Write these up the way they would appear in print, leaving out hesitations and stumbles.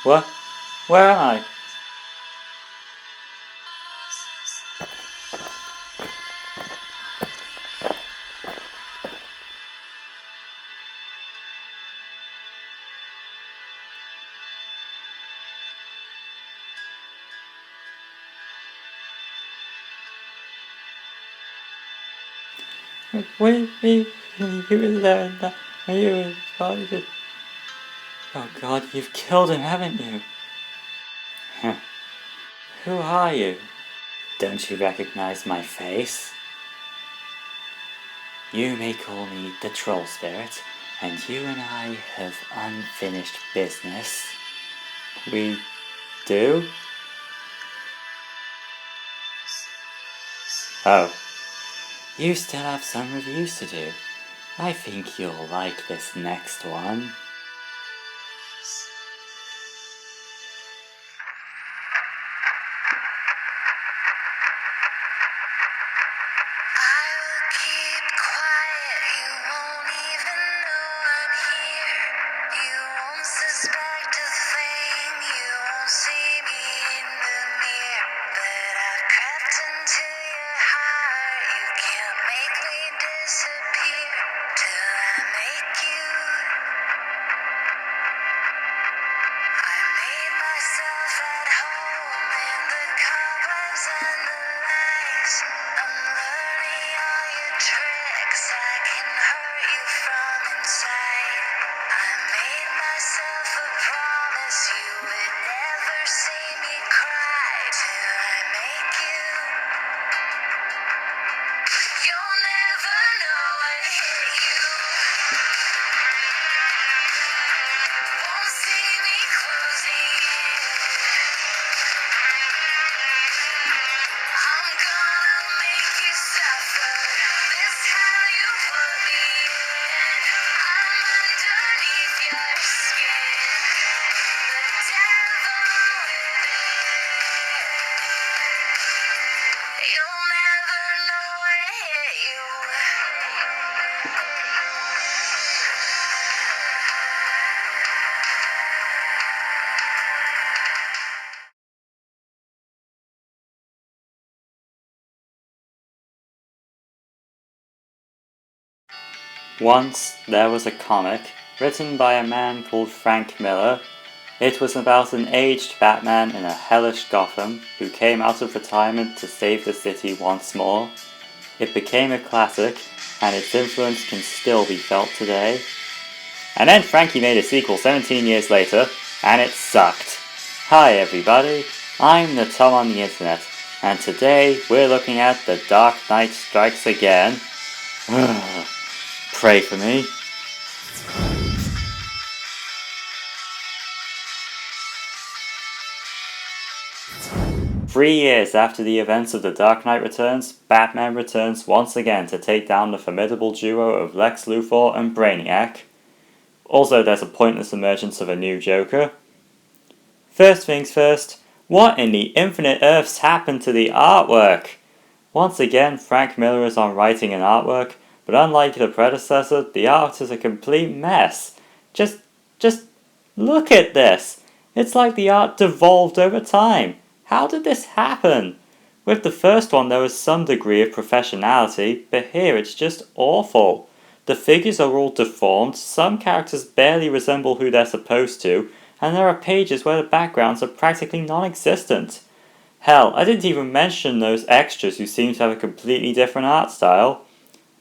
What? Where am I? Wait, you were there. Are you? Oh God, you've killed him, haven't you? Huh. Who are you? Don't you recognize my face? You may call me the Troll Spirit, and you and I have unfinished business. We do? Oh, you still have some reviews to do. I think you'll like this next one. Once there was a comic written by a man called Frank Miller. It was about an aged Batman in a hellish Gotham who came out of retirement to save the city once more. It became a classic, and its influence can still be felt today. And then Frankie made a sequel 17 years later, and it sucked. Hi everybody, I'm the Tom on the internet, and today we're looking at The Dark Knight Strikes Again. Pray for me. Three years after the events of The Dark Knight Returns, Batman returns once again to take down the formidable duo of Lex Luthor and Brainiac. Also, there's a pointless emergence of a new Joker. First things first, what in the infinite earths happened to the artwork? Once again, Frank Miller is on writing an artwork, but unlike the predecessor, the art is a complete mess. Just look at this. It's like the art devolved over time. How did this happen? With the first one there was some degree of professionality, but here it's just awful. The figures are all deformed, some characters barely resemble who they're supposed to, and there are pages where the backgrounds are practically non-existent. Hell, I didn't even mention those extras who seem to have a completely different art style.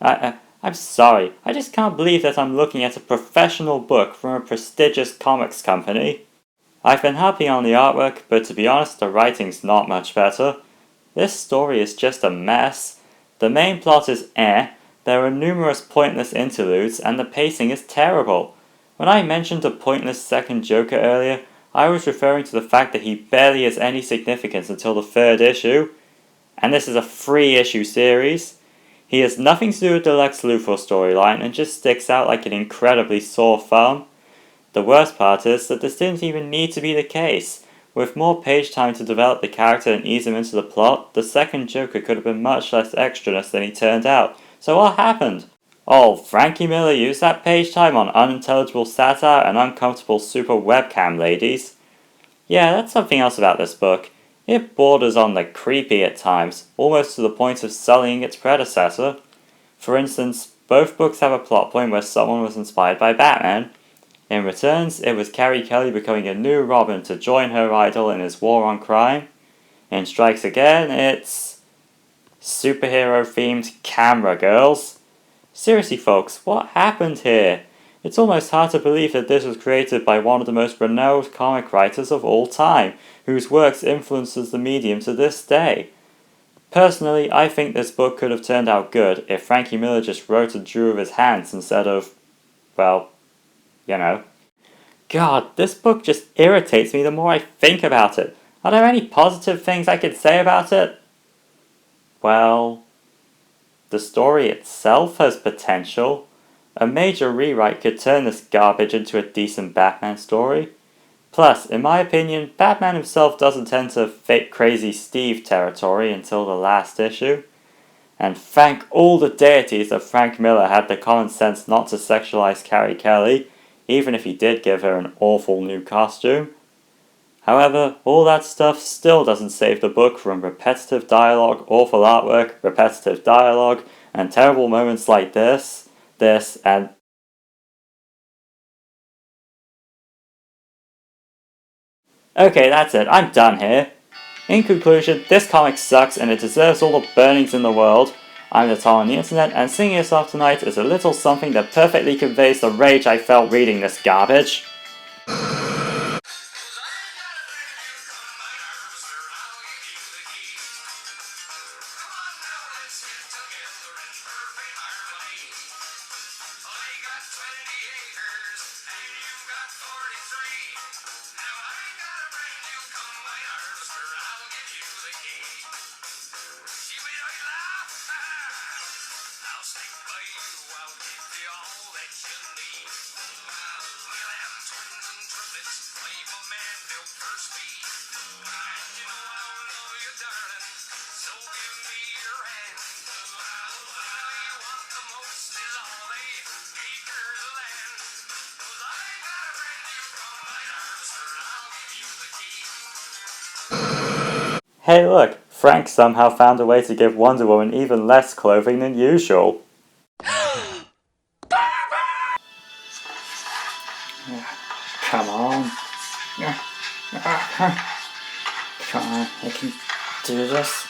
I'm sorry, I just can't believe that I'm looking at a professional book from a prestigious comics company. I've been happy on the artwork, but to be honest, the writing's not much better. This story is just a mess. The main plot is there are numerous pointless interludes, and the pacing is terrible. When I mentioned a pointless second Joker earlier, I was referring to the fact that he barely has any significance until the third issue, and this is a 3-issue series. He has nothing to do with the Lex Luthor storyline and just sticks out like an incredibly sore thumb. The worst part is that this didn't even need to be the case. With more page time to develop the character and ease him into the plot, the second Joker could have been much less extraness than he turned out. So what happened? Oh, Frankie Miller used that page time on unintelligible satire and uncomfortable super webcam ladies. Yeah, that's something else about this book. It borders on the creepy at times, almost to the point of sullying its predecessor. For instance, both books have a plot point where someone was inspired by Batman. In Returns, it was Carrie Kelly becoming a new Robin to join her idol in his war on crime. In Strikes Again, it's superhero-themed camera girls. Seriously folks, what happened here? It's almost hard to believe that this was created by one of the most renowned comic writers of all time, whose works influences the medium to this day. Personally, I think this book could have turned out good if Frankie Miller just wrote and drew with his hands instead of, well, you know. God, this book just irritates me the more I think about it. Are there any positive things I could say about it? Well, the story itself has potential. A major rewrite could turn this garbage into a decent Batman story. Plus, in my opinion, Batman himself doesn't tend to fake crazy Steve territory until the last issue. And thank all the deities that Frank Miller had the common sense not to sexualize Carrie Kelly, even if he did give her an awful new costume. However, all that stuff still doesn't save the book from repetitive dialogue, awful artwork, repetitive dialogue, and terrible moments like this, and... Okay, that's it, I'm done here. In conclusion, this comic sucks and it deserves all the burnings in the world. I'm the Tom on the internet, and Singing Us Off Tonight is a little something that perfectly conveys the rage I felt reading this garbage. Hey look, Frank somehow found a way to give Wonder Woman even less clothing than usual. Come on. Come on, I can do this.